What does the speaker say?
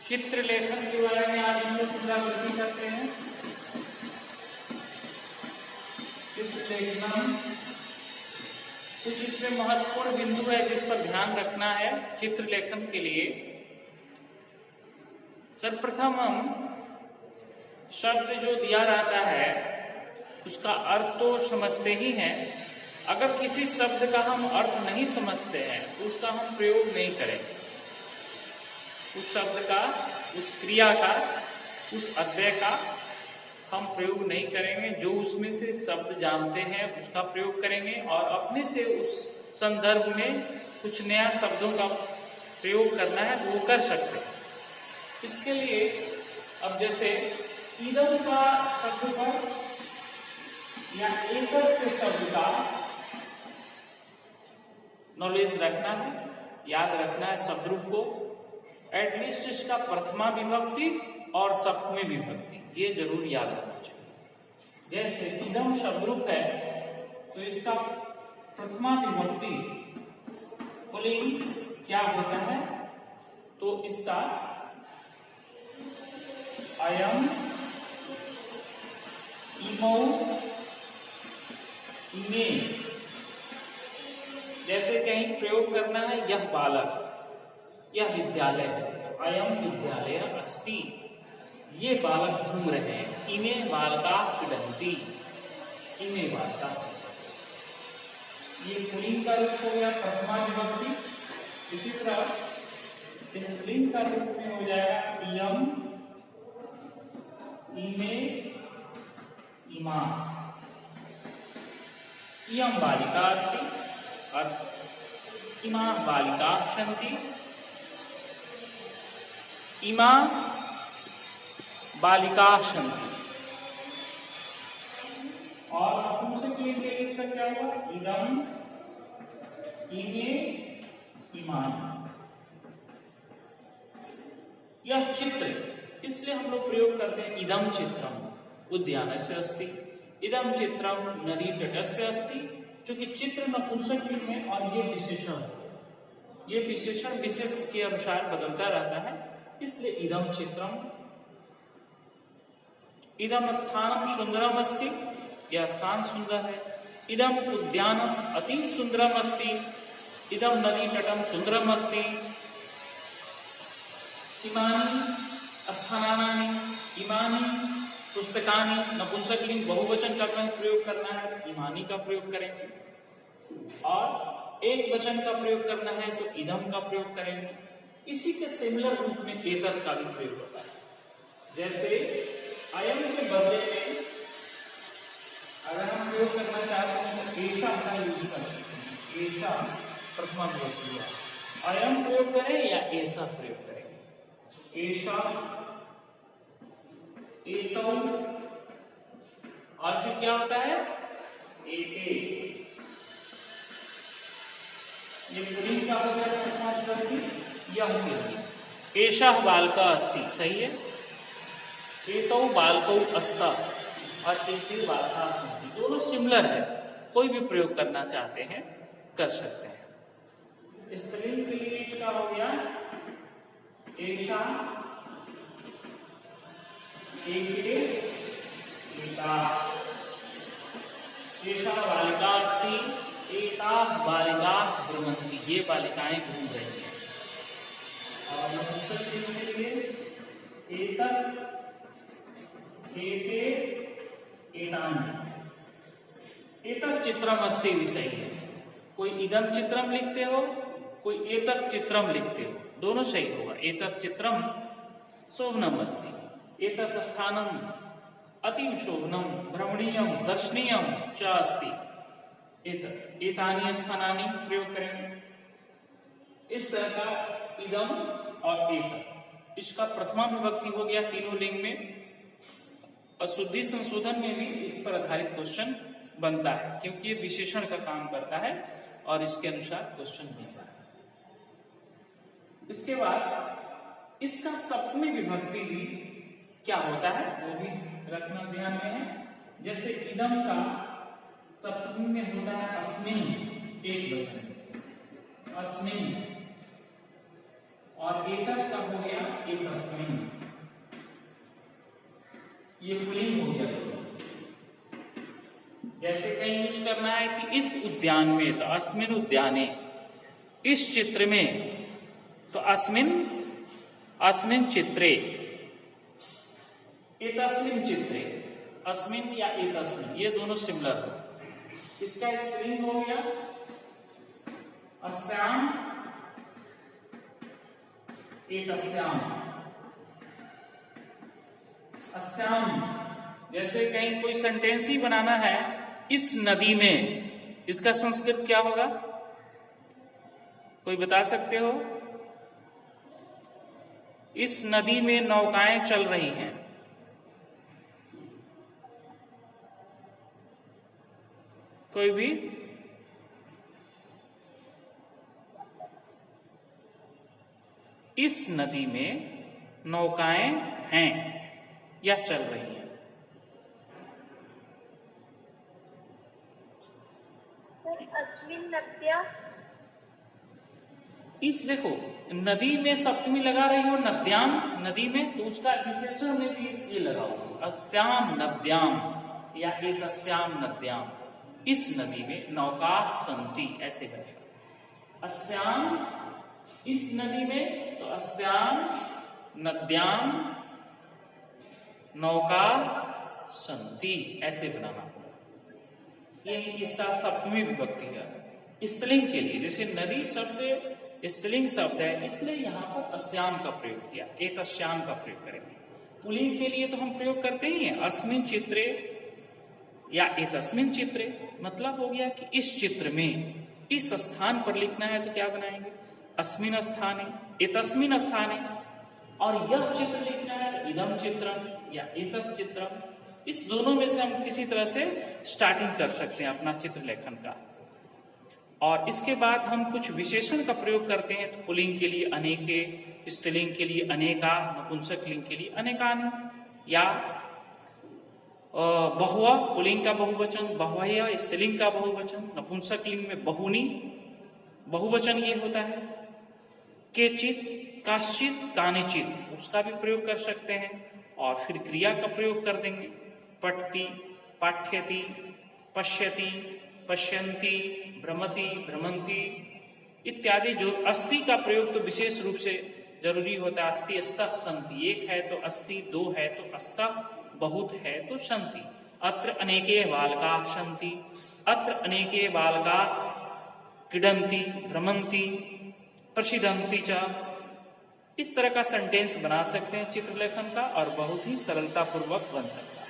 चित्रलेखन के बारे में आज हम लोग पुनरावृत्ति करते हैं। चित्रलेखन कुछ इसमें महत्वपूर्ण बिंदु है जिस पर ध्यान रखना है चित्रलेखन के लिए। सर्वप्रथम हम शब्द जो दिया रहता है उसका अर्थ तो समझते ही हैं। अगर किसी शब्द का हम अर्थ नहीं समझते हैं तो उसका हम प्रयोग नहीं करेंगे। उस शब्द का, उस क्रिया का, उस अव्यय का हम प्रयोग नहीं करेंगे। जो उसमें से शब्द जानते हैं उसका प्रयोग करेंगे और अपने से उस संदर्भ में कुछ नया शब्दों का प्रयोग करना है वो कर सकते हैं। इसके लिए अब जैसे इदम का शब्द पर या एकक के शब्द का नॉलेज रखना है, याद रखना है शब्द रूप को। एटलीस्ट इसका प्रथमा विभक्ति और सप्तमी विभक्ति ये जरूर याद रखना चाहिए। जैसे इदम शब्द रूप है तो इसका प्रथमा विभक्ति पुल्लिंग क्या होता है, तो इसका अयम, इमौ, इमे। जैसे कहीं प्रयोग करना है यह बालक, यह विद्यालय है, तो अयम विद्यालय अस्ति, ये बालक घूम रहे हैं। इमे बालका क्रीडन्ति, इमे बालका। ये पुल्लिंग का रूप हो गया प्रथमा विभक्ति। इसी तरह स्त्रीलिंग का रूप में हो जाएगा इयम, इमे, इमा। इयम बालिका अस्ति और इमा बालिका सन्ति। इमा बालिका सन्ति। और नपुंसकलिंग के लिए इसका क्या हुआ? इदम, इमे, इमानि। यह चित्र इसलिए हम लोग प्रयोग करते हैं इदम चित्रम उद्यानस्य अस्ति, इदम चित्रम नदी तटस्य अस्ति। क्योंकि चित्र नपुंसकलिंग है और ये विशेषण विशेष के अनुसार बदलता रहता है, इसलिए इदम चित्रम। इदम स्थानम सुंदरम अस्ति, यह स्थान सुंदर है। इदम उद्यानम अति सुंदरम अस्ति, इदम नदी तटम सुंदरम अस्ति। इमानि स्थानानि, इमानि पुस्तकानि। नपुंसकलिंग बहुवचन का प्रयोग करना है, इमानि का प्रयोग करेंगे। और एक वचन का प्रयोग करना है तो इदम का प्रयोग करेंगे। इसी के सिमिलर रूप में एतत् का भी प्रयोग होता है। जैसे अयम के बदले में अगर हम प्रयोग करना चाहते हैं तो एषा का यूज करते हैं। एषा प्रथमा विभक्ति है। अयम प्रयोग करें या ऐसा प्रयोग करें। एषा, एतौ, और फिर क्या होता है एते। ये पुल्लिंग का हो गया प्रथमा विभक्ति। यह एषा बालका अस्ति, सही है। एतौ बालकौ अस्ता और एते बालका सन्ति, दोनों सिमिलर है। कोई भी प्रयोग करना चाहते हैं कर सकते हैं। स्त्रीलिंग के लिए इसका हो गया एषा, एते, एता। एषा बालिका अस्ति, एता बालिका भ्रमन्ति, ये बालिकाएं घूम रही हैं। और नपुंसकलिंग के लिए एतत्, एते, एतानि। एतत् चित्रम अस्ति भी सही है। कोई इदम चित्रम लिखते हो, कोई एतत् चित्रम लिखते हो, दोनों सही होगा। एतत् चित्रम शोभनम अस्ति, एतत् स्थानम अतीव शोभनम भ्रमणीयम दर्शनीयम च अस्ति। एतानि स्थानानि प्रयोग करेंगे। इस तरह का इदम और एतत्, इसका प्रथमा विभक्ति हो गया तीनों लिंग में। और शुद्धि संशोधन में भी इस पर आधारित क्वेश्चन बनता है, क्योंकि ये विशेषण का काम करता है और इसके अनुसार क्वेश्चन बनता है। इसके बाद इसका सप्तमी विभक्ति भी क्या होता है वो भी रखना ध्यान में है। जैसे इदम का सप्तमी में होता है अस्मिन्, एक वचन अस्मिन्। और एतत् का हो गया एतस्मिन्, ये पुल्लिंग हो गया। जैसे कहीं यूज करना है कि इस उद्यान में, तो अस्मिन् उद्याने, इस चित्र में, तो अस्मिन् चित्रे, एतस्मिन् चित्रे, अस्मिन् या एतस्मिन् ये दोनों सिमिलर हो। इसका स्त्रीलिंग हो गया अस्याम् एतस्याम्, अस्याम्। जैसे कहीं कोई सेंटेंस ही बनाना है, इस नदी में, इसका संस्कृत क्या होगा, कोई बता सकते हो? इस नदी में नौकाएं चल रही हैं, कोई भी? इस नदी में नौकाएं हैं या चल रही हैं। अस्मिन् नद्या, इस देखो नदी में सप्तमी लगा रही हो, नद्याम नदी में, तो उसका विशेषण में भी ये लगाओ, अस्याम नद्याम या एतस्याम नद्याम, इस नदी में नौका सन्ति, ऐसे बनेगा। अस्याम इस नदी में, तो अस्याम नद्याम नौका सन्ति, ऐसे बनाना होगा। ये इसका सप्तमी विभक्ति है। स्त्रीलिंग के लिए, जैसे नदी शब्द स्त्रीलिंग शब्द है, इसलिए यहाँ पर अस्याम का प्रयोग किया, एतस्याम का प्रयोग करेंगे। पुल्लिंग के लिए तो हम प्रयोग करते ही हैं, अस्मिन् चित्रे या एतस्मिन् चित्रे, मतलब हो गया कि इस चित्र में, इस स्थान पर लिखना है तो क्या बनाएंगे, अस्मिन् स्थाने, एतस्मिन् स्थाने। और यह चित्र लिखना है तो इदं चित्रम या एतत् चित्रम। इस दोनों में से हम किसी तरह से स्टार्टिंग कर सकते हैं अपना चित्र लेखन का। और इसके बाद हम कुछ विशेषण का प्रयोग करते हैं, तो पुल्लिंग के लिए अनेके, स्त्रीलिंग के लिए अनेका, नपुंसक लिंग के लिए अनेकानि, या बहुआ पुल्लिंग का बहुवचन, बहुया स्त्रीलिंग का बहुवचन, नपुंसक लिंग में बहुनी बहुवचन ये होता है। केचित, काश्चित, कानिचित, उसका भी प्रयोग कर सकते हैं। और फिर क्रिया का प्रयोग कर देंगे, पठति, पाठ्यति, पश्यति, पश्यन्ति, भ्रमति, भ्रमन्ति इत्यादि। जो अस्ति का प्रयोग तो विशेष रूप से जरूरी होता है। अस्ति अस्तः सन्ति, एक है तो अस्ति, दो है तो अस्तः, बहुत है तो सन्ति। अत्र अनेके बालकाः सन्ति, अत्र अनेके बालकाः क्रीडन्ति, भ्रमन्ति, प्रसीदन्ति च। इस तरह का सेंटेंस बना सकते हैं चित्रलेखन का, और बहुत ही सरलता पूर्वक बन सकता है।